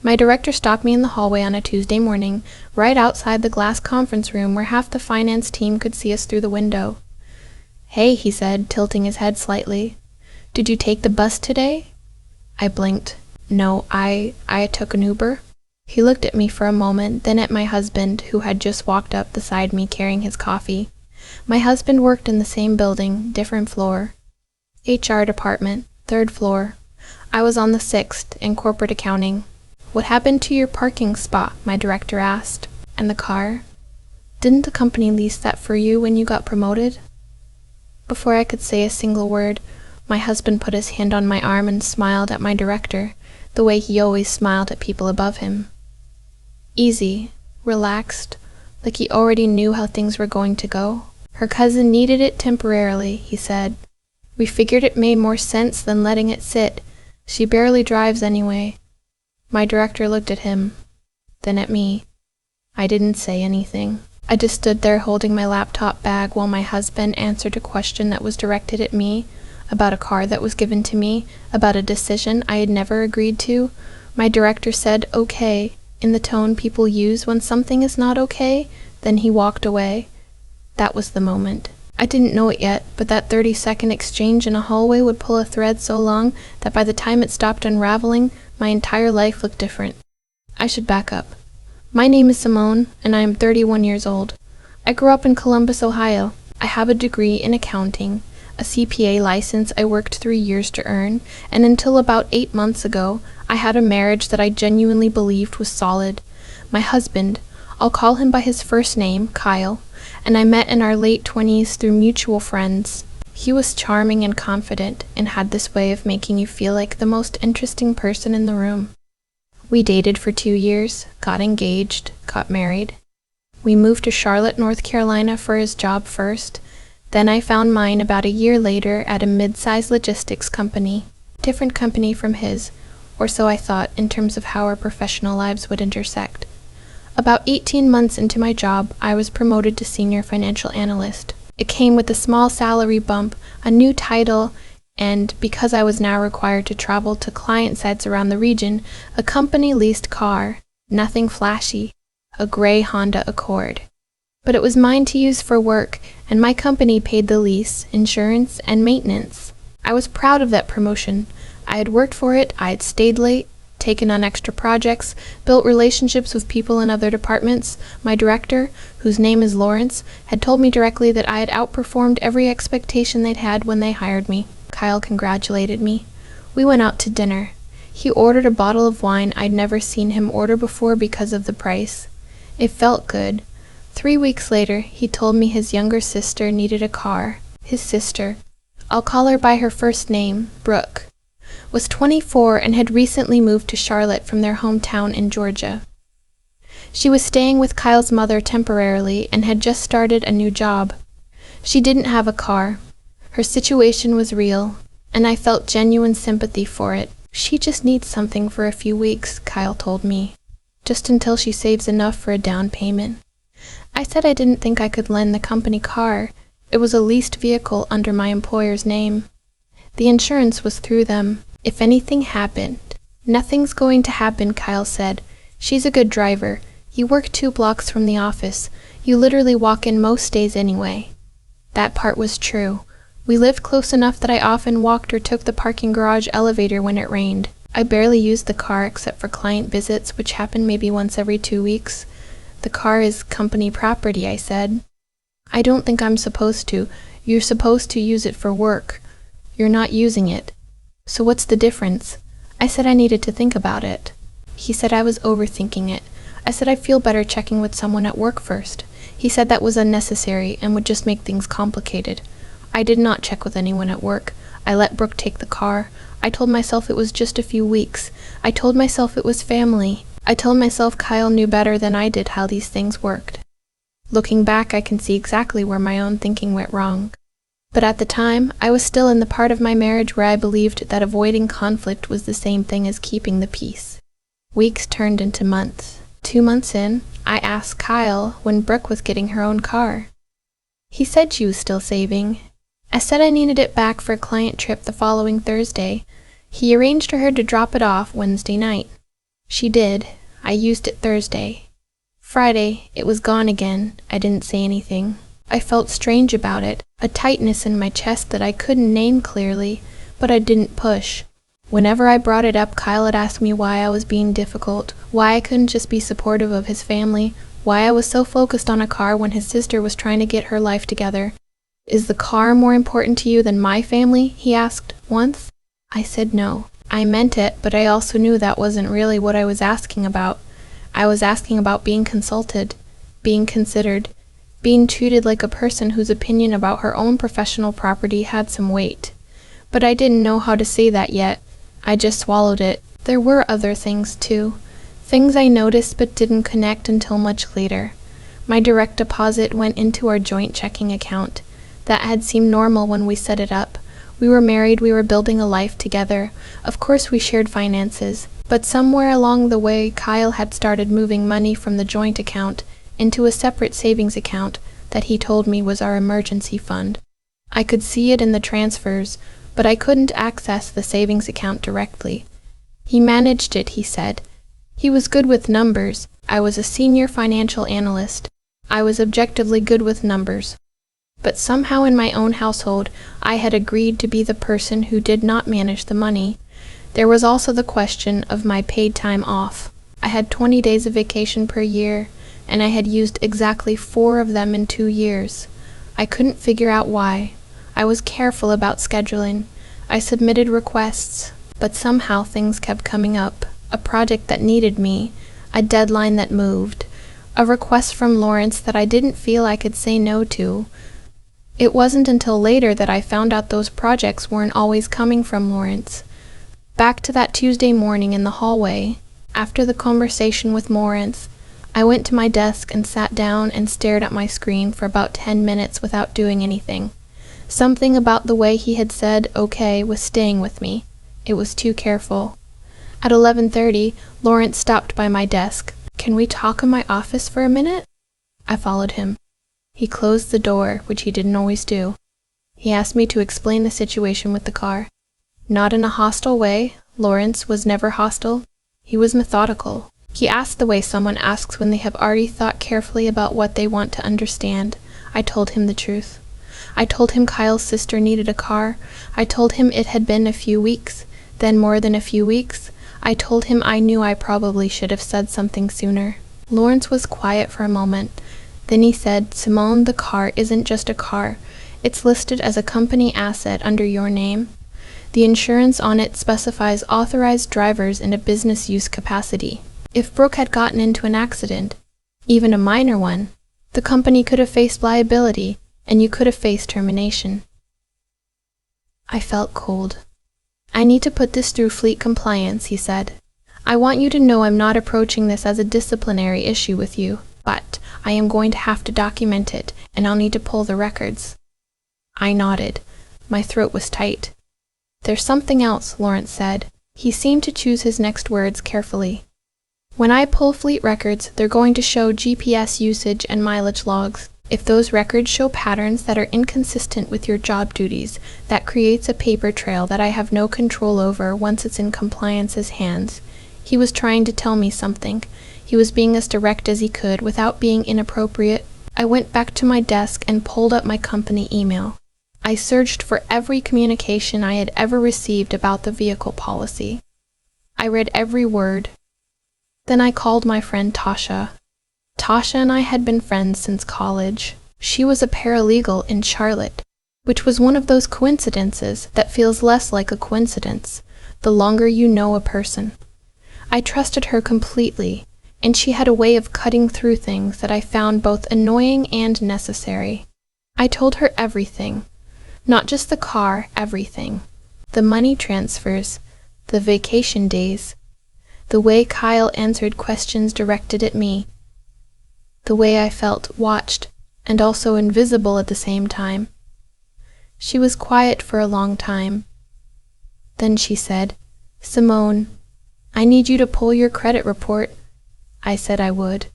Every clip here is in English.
My director stopped me in the hallway on a Tuesday morning, right outside the glass conference room where half the finance team could see us through the window. "Hey," he said, tilting his head slightly. "Did you take the bus today?" I blinked. "No, I took an Uber." He looked at me for a moment, then at my husband, who had just walked up beside me carrying his coffee. My husband worked in the same building, different floor. HR department, 3rd floor. I was on the 6th, in corporate accounting. "What happened to your parking spot?" my director asked. "And the car? Didn't the company lease that for you when you got promoted?" Before I could say a single word, my husband put his hand on my arm and smiled at my director, the way he always smiled at people above him. Easy, relaxed, like he already knew how things were going to go. "Her cousin needed it temporarily," he said. "We figured it made more sense than letting it sit. She barely drives anyway." My director looked at him, then at me. I didn't say anything. I just stood there holding my laptop bag while my husband answered a question that was directed at me, about a car that was given to me, about a decision I had never agreed to. My director said, "Okay," in the tone people use when something is not okay, then he walked away. That was the moment. I didn't know it yet, but that 30-second exchange in a hallway would pull a thread so long that by the time it stopped unraveling, my entire life looked different. I should back up. My name is Simone, and I am 31 years old. I grew up in Columbus, Ohio. I have a degree in accounting, a CPA license I worked 3 years to earn, and until about 8 months ago, I had a marriage that I genuinely believed was solid. My husband, I'll call him by his first name, Kyle, and I met in our late 20s through mutual friends. He was charming and confident, and had this way of making you feel like the most interesting person in the room. We dated for 2 years, got engaged, got married. We moved to Charlotte, North Carolina for his job first. Then I found mine about a year later at a mid-sized logistics company. Different company from his, or so I thought in terms of how our professional lives would intersect. About 18 months into my job, I was promoted to senior financial analyst. It came with a small salary bump, a new title, and because I was now required to travel to client sites around the region, a company-leased car, nothing flashy, a gray Honda Accord. But it was mine to use for work, and my company paid the lease, insurance, and maintenance. I was proud of that promotion. I had worked for it, I had stayed late, taken on extra projects, built relationships with people in other departments. My director, whose name is Lawrence, had told me directly that I had outperformed every expectation they'd had when they hired me. Kyle congratulated me. We went out to dinner. He ordered a bottle of wine I'd never seen him order before because of the price. It felt good. 3 weeks later, he told me his younger sister needed a car. His sister, I'll call her by her first name, Brooke, was 24 and had recently moved to Charlotte from their hometown in Georgia. She was staying with Kyle's mother temporarily and had just started a new job. She didn't have a car. Her situation was real, and I felt genuine sympathy for it. "She just needs something for a few weeks," Kyle told me, "just until she saves enough for a down payment." I said I didn't think I could lend the company car. It was a leased vehicle under my employer's name. The insurance was through them. If anything happened. "Nothing's going to happen," Kyle said. "She's a good driver. You work 2 blocks from the office. You literally walk in most days anyway." That part was true. We lived close enough that I often walked or took the parking garage elevator when it rained. I barely used the car except for client visits, which happened maybe once every 2 weeks. "The car is company property," I said. "I don't think I'm supposed to. You're supposed to use it for work. You're not using it. So what's the difference?" I said I needed to think about it. He said I was overthinking it. I said I'd feel better checking with someone at work first. He said that was unnecessary and would just make things complicated. I did not check with anyone at work. I let Brooke take the car. I told myself it was just a few weeks. I told myself it was family. I told myself Kyle knew better than I did how these things worked. Looking back, I can see exactly where my own thinking went wrong. But at the time, I was still in the part of my marriage where I believed that avoiding conflict was the same thing as keeping the peace. Weeks turned into months. 2 months in, I asked Kyle when Brooke was getting her own car. He said she was still saving. I said I needed it back for a client trip the following Thursday. He arranged for her to drop it off Wednesday night. She did. I used it Thursday. Friday, it was gone again. I didn't say anything. I felt strange about it, a tightness in my chest that I couldn't name clearly, but I didn't push. Whenever I brought it up, Kyle had asked me why I was being difficult, why I couldn't just be supportive of his family, why I was so focused on a car when his sister was trying to get her life together. "Is the car more important to you than my family?" he asked once. I said no. I meant it, but I also knew that wasn't really what I was asking about. I was asking about being consulted, being considered, being treated like a person whose opinion about her own professional property had some weight. But I didn't know how to say that yet. I just swallowed it. There were other things, too. Things I noticed but didn't connect until much later. My direct deposit went into our joint checking account. That had seemed normal when we set it up. We were married, we were building a life together. Of course we shared finances, but somewhere along the way Kyle had started moving money from the joint account into a separate savings account that he told me was our emergency fund. I could see it in the transfers, but I couldn't access the savings account directly. He managed it, he said. He was good with numbers. I was a senior financial analyst. I was objectively good with numbers. But somehow in my own household, I had agreed to be the person who did not manage the money. There was also the question of my paid time off. I had 20 days of vacation per year, and I had used exactly 4 of them in 2 years. I couldn't figure out why. I was careful about scheduling. I submitted requests, but somehow things kept coming up. A project that needed me, a deadline that moved, a request from Lawrence that I didn't feel I could say no to. It wasn't until later that I found out those projects weren't always coming from Lawrence. Back to that Tuesday morning in the hallway, after the conversation with Lawrence, I went to my desk and sat down and stared at my screen for about 10 minutes without doing anything. Something about the way he had said okay was staying with me. It was too careful. At 11:30, Lawrence stopped by my desk. "Can we talk in my office for a minute?" I followed him. He closed the door, which he didn't always do. He asked me to explain the situation with the car. Not in a hostile way. Lawrence was never hostile. He was methodical. He asked the way someone asks when they have already thought carefully about what they want to understand. I told him the truth. I told him Kyle's sister needed a car. I told him it had been a few weeks, then more than a few weeks. I told him I knew I probably should have said something sooner. Lawrence was quiet for a moment. Then he said, "Simone, the car isn't just a car. It's listed as a company asset under your name. The insurance on it specifies authorized drivers in a business use capacity. If Brooke had gotten into an accident, even a minor one, the company could have faced liability, and you could have faced termination." I felt cold. "I need to put this through fleet compliance," he said. "I want you to know I'm not approaching this as a disciplinary issue with you, but I am going to have to document it, and I'll need to pull the records." I nodded. My throat was tight. "There's something else," Lawrence said. He seemed to choose his next words carefully. "When I pull fleet records, they're going to show GPS usage and mileage logs. If those records show patterns that are inconsistent with your job duties, that creates a paper trail that I have no control over once it's in compliance's hands." He was trying to tell me something. He was being as direct as he could without being inappropriate. I went back to my desk and pulled up my company email. I searched for every communication I had ever received about the vehicle policy. I read every word. Then I called my friend Tasha. Tasha and I had been friends since college. She was a paralegal in Charlotte, which was one of those coincidences that feels less like a coincidence the longer you know a person. I trusted her completely, and she had a way of cutting through things that I found both annoying and necessary. I told her everything. Not just the car, everything. The money transfers, the vacation days, the way Kyle answered questions directed at me, the way I felt watched and also invisible at the same time. She was quiet for a long time. Then she said, "Simone, I need you to pull your credit report." I said I would.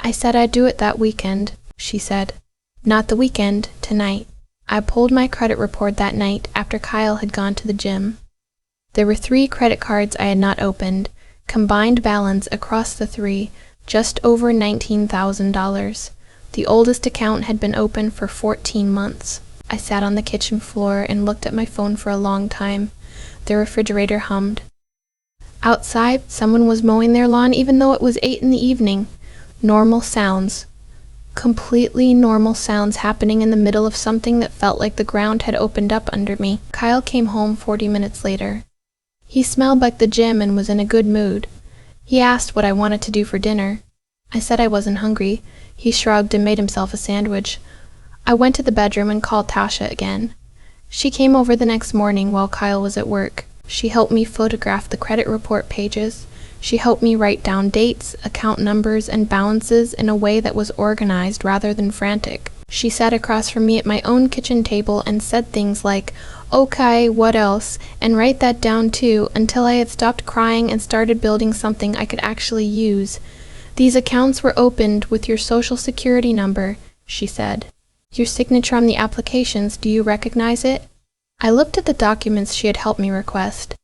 "I said I'd do it that weekend," she said. "Not the weekend, tonight." I pulled my credit report that night after Kyle had gone to the gym. There were 3 credit cards I had not opened, Combined balance across the three, just over $19,000. The oldest account had been open for 14 months. I sat on the kitchen floor and looked at my phone for a long time. The refrigerator hummed. Outside, someone was mowing their lawn even though it was 8 in the evening. Normal sounds. Completely normal sounds happening in the middle of something that felt like the ground had opened up under me. Kyle came home 40 minutes later. He smelled like the gym and was in a good mood. He asked what I wanted to do for dinner. I said I wasn't hungry. He shrugged and made himself a sandwich. I went to the bedroom and called Tasha again. She came over the next morning while Kyle was at work. She helped me photograph the credit report pages. She helped me write down dates, account numbers, and balances in a way that was organized rather than frantic. She sat across from me at my own kitchen table and said things like, "Okay, what else?" and write that down too, until I had stopped crying and started building something I could actually use. "These accounts were opened with your social security number," she said. "Your signature on the applications, do you recognize it?" I looked at the documents she had helped me request.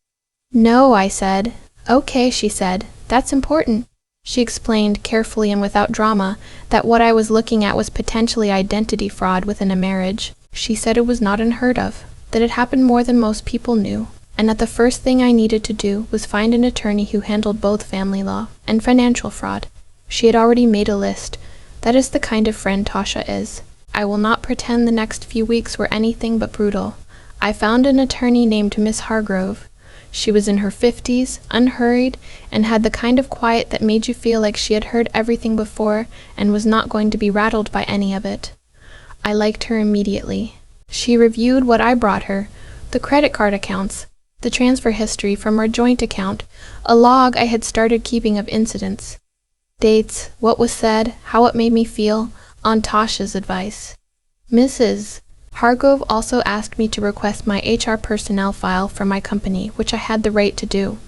"No," I said. "Okay," she said. "That's important." She explained, carefully and without drama, that what I was looking at was potentially identity fraud within a marriage. She said it was not unheard of, that it happened more than most people knew, and that the first thing I needed to do was find an attorney who handled both family law and financial fraud. She had already made a list. That is the kind of friend Tasha is. I will not pretend the next few weeks were anything but brutal. I found an attorney named Miss Hargrove. She was in her 50s, unhurried, and had the kind of quiet that made you feel like she had heard everything before and was not going to be rattled by any of it. I liked her immediately. She reviewed what I brought her, the credit card accounts, the transfer history from our joint account, a log I had started keeping of incidents, dates, what was said, how it made me feel, on Tasha's advice. Mrs. Hargrove also asked me to request my HR personnel file from my company, which I had the right to do.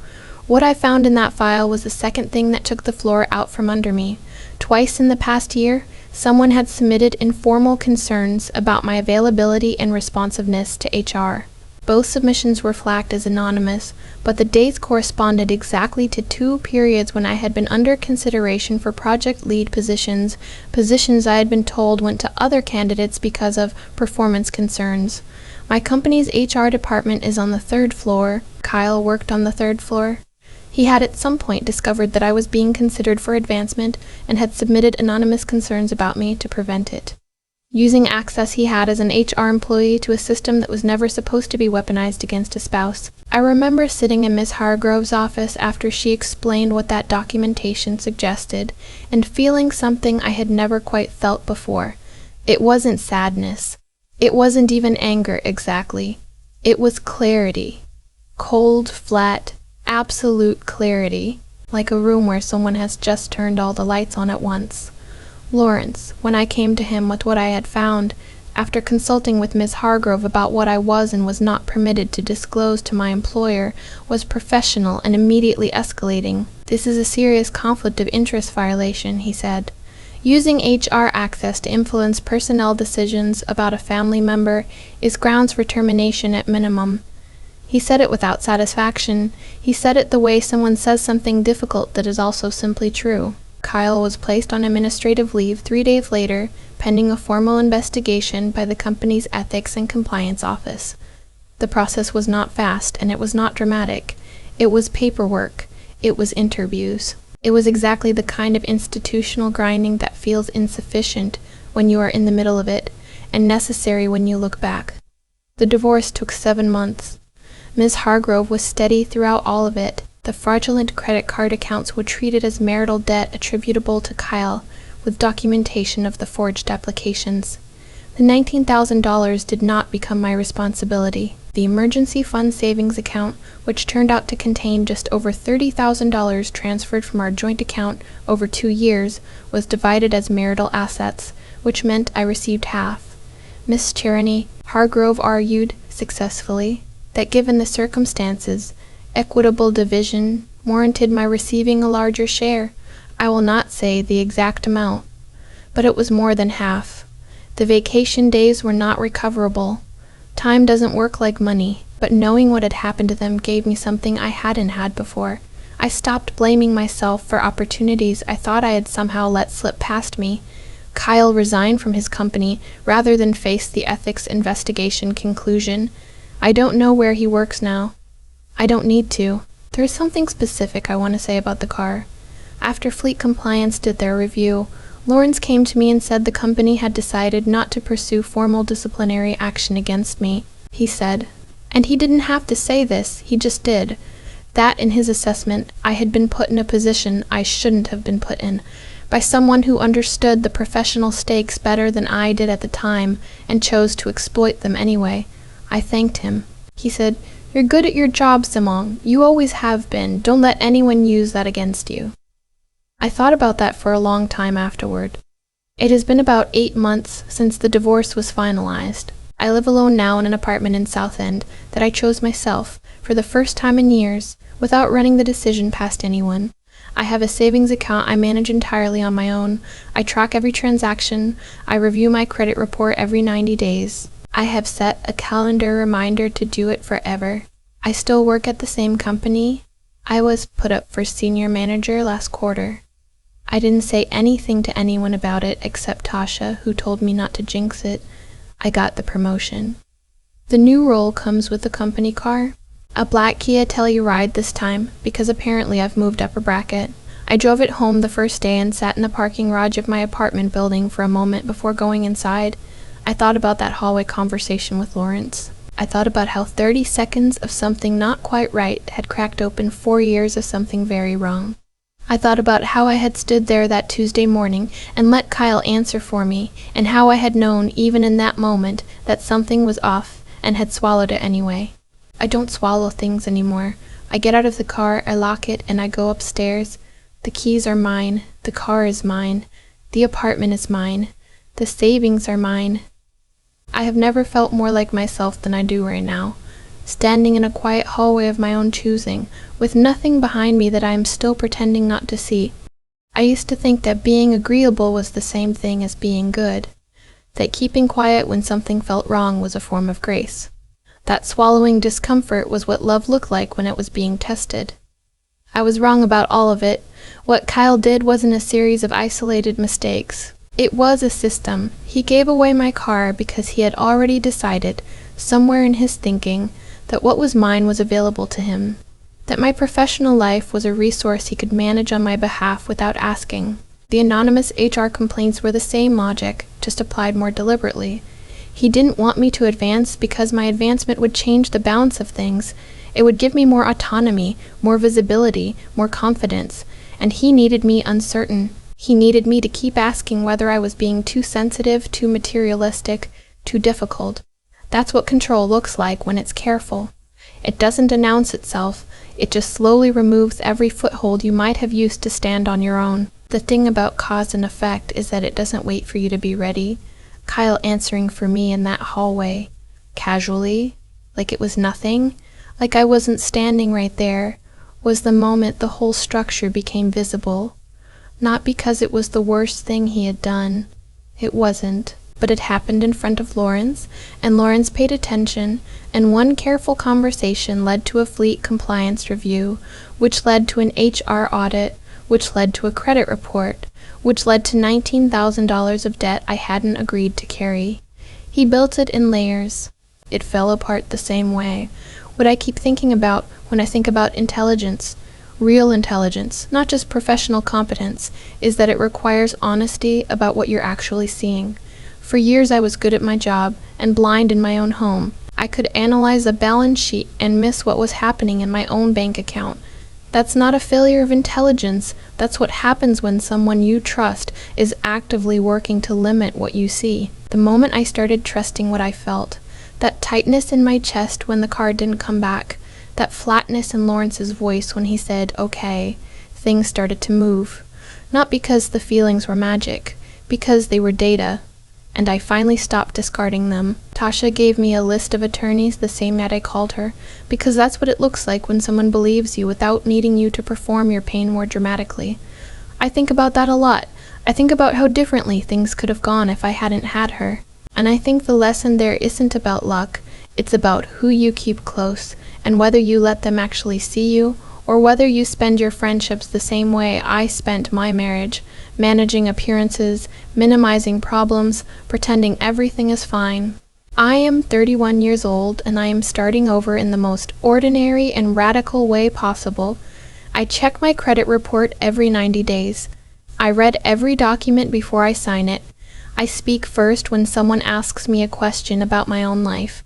What I found in that file was the second thing that took the floor out from under me. Twice in the past year, someone had submitted informal concerns about my availability and responsiveness to HR. Both submissions were flagged as anonymous, but the dates corresponded exactly to 2 periods when I had been under consideration for project lead positions I had been told went to other candidates because of performance concerns. My company's HR department is on the 3rd floor. Kyle worked on the 3rd floor. He had at some point discovered that I was being considered for advancement and had submitted anonymous concerns about me to prevent it. Using access he had as an HR employee to a system that was never supposed to be weaponized against a spouse. I remember sitting in Miss Hargrove's office after she explained what that documentation suggested, and feeling something I had never quite felt before. It wasn't sadness. It wasn't even anger exactly. It was clarity. Cold, flat, absolute clarity, like a room where someone has just turned all the lights on at once. Lawrence, when I came to him with what I had found, after consulting with Miss Hargrove about what I was and was not permitted to disclose to my employer, was professional and immediately escalating. "This is a serious conflict of interest violation," he said. "Using HR access to influence personnel decisions about a family member is grounds for termination at minimum." He said it without satisfaction. He said it the way someone says something difficult that is also simply true. Kyle was placed on administrative leave 3 days later, pending a formal investigation by the company's Ethics and Compliance Office. The process was not fast, and it was not dramatic. It was paperwork. It was interviews. It was exactly the kind of institutional grinding that feels insufficient when you are in the middle of it, and necessary when you look back. The divorce took 7 months. Ms. Hargrove was steady throughout all of it. The fraudulent credit card accounts were treated as marital debt attributable to Kyle, with documentation of the forged applications. The $19,000 did not become my responsibility. The emergency fund savings account, which turned out to contain just over $30,000 transferred from our joint account over 2 years, was divided as marital assets, which meant I received half. Miss Charity Hargrove argued, successfully, that given the circumstances, equitable division warranted my receiving a larger share. I will not say the exact amount, but it was more than half. The vacation days were not recoverable. Time doesn't work like money, but knowing what had happened to them gave me something I hadn't had before, I stopped blaming myself for opportunities I thought I had somehow let slip past me. Kyle resigned from his company rather than face the ethics investigation conclusion. I don't know where he works now. I don't need to. There is something specific I want to say about the car. After Fleet Compliance did their review, Lawrence came to me and said the company had decided not to pursue formal disciplinary action against me, he said. And he didn't have to say this, he just did. That, in his assessment, I had been put in a position I shouldn't have been put in, by someone who understood the professional stakes better than I did at the time and chose to exploit them anyway. I thanked him. He said, "You're good at your job, Simone. You always have been. Don't let anyone use that against you." I thought about that for a long time afterward. It has been about 8 months since the divorce was finalized. I live alone now in an apartment in South End that I chose myself, for the first time in years, without running the decision past anyone. I have a savings account I manage entirely on my own. I track every transaction. I review my credit report every 90 days. I have set a calendar reminder to do it forever. I still work at the same company. I was put up for senior manager last quarter. I didn't say anything to anyone about it except Tasha, who told me not to jinx it. I got the promotion. The new role comes with the company car. A black Kia Telluride this time, because apparently I've moved up a bracket. I drove it home the first day and sat in the parking garage of my apartment building for a moment before going inside. I thought about that hallway conversation with Lawrence. I thought about how 30 seconds of something not quite right had cracked open 4 years of something very wrong. I thought about how I had stood there that Tuesday morning and let Kyle answer for me, and how I had known even in that moment that something was off and had swallowed it anyway. I don't swallow things anymore. I get out of the car, I lock it, and I go upstairs. The keys are mine. The car is mine. The apartment is mine. The savings are mine. I have never felt more like myself than I do right now, standing in a quiet hallway of my own choosing, with nothing behind me that I am still pretending not to see. I used to think that being agreeable was the same thing as being good, that keeping quiet when something felt wrong was a form of grace, that swallowing discomfort was what love looked like when it was being tested. I was wrong about all of it. What Kyle did wasn't a series of isolated mistakes. It was a system. He gave away my car because he had already decided, somewhere in his thinking, that what was mine was available to him, that my professional life was a resource he could manage on my behalf without asking. The anonymous HR complaints were the same logic, just applied more deliberately. He didn't want me to advance because my advancement would change the balance of things. It would give me more autonomy, more visibility, more confidence, and he needed me uncertain. He needed me to keep asking whether I was being too sensitive, too materialistic, too difficult. That's what control looks like when it's careful. It doesn't announce itself. It just slowly removes every foothold you might have used to stand on your own. The thing about cause and effect is that it doesn't wait for you to be ready. Kyle answering for me in that hallway, casually, like it was nothing, like I wasn't standing right there, was the moment the whole structure became visible. Not because it was the worst thing he had done. It wasn't. But it happened in front of Lawrence, and Lawrence paid attention, and one careful conversation led to a fleet compliance review, which led to an HR audit, which led to a credit report, which led to $19,000 of debt I hadn't agreed to carry. He built it in layers. It fell apart the same way. What I keep thinking about when I think about intelligence, real intelligence, not just professional competence, is that it requires honesty about what you're actually seeing. For years I was good at my job and blind in my own home. I could analyze a balance sheet and miss what was happening in my own bank account. That's not a failure of intelligence. That's what happens when someone you trust is actively working to limit what you see. The moment I started trusting what I felt, that tightness in my chest when the car didn't come back, that flatness in Lawrence's voice when he said, "Okay," things started to move. Not because the feelings were magic, because they were data. And I finally stopped discarding them. Tasha gave me a list of attorneys the same night I called her, because that's what it looks like when someone believes you without needing you to perform your pain more dramatically. I think about that a lot. I think about how differently things could have gone if I hadn't had her. And I think the lesson there isn't about luck, it's about who you keep close, and whether you let them actually see you, or whether you spend your friendships the same way I spent my marriage, managing appearances, minimizing problems, pretending everything is fine. I am 31 years old, and I am starting over in the most ordinary and radical way possible. I check my credit report every 90 days. I read every document before I sign it. I speak first when someone asks me a question about my own life.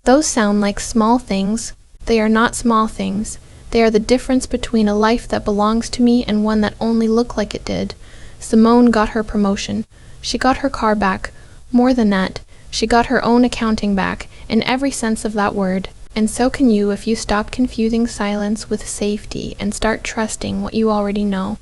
Those sound like small things. They are not small things. They are the difference between a life that belongs to me and one that only looked like it did. Simone got her promotion. She got her car back. More than that, she got her own accounting back, in every sense of that word. And so can you if you stop confusing silence with safety and start trusting what you already know.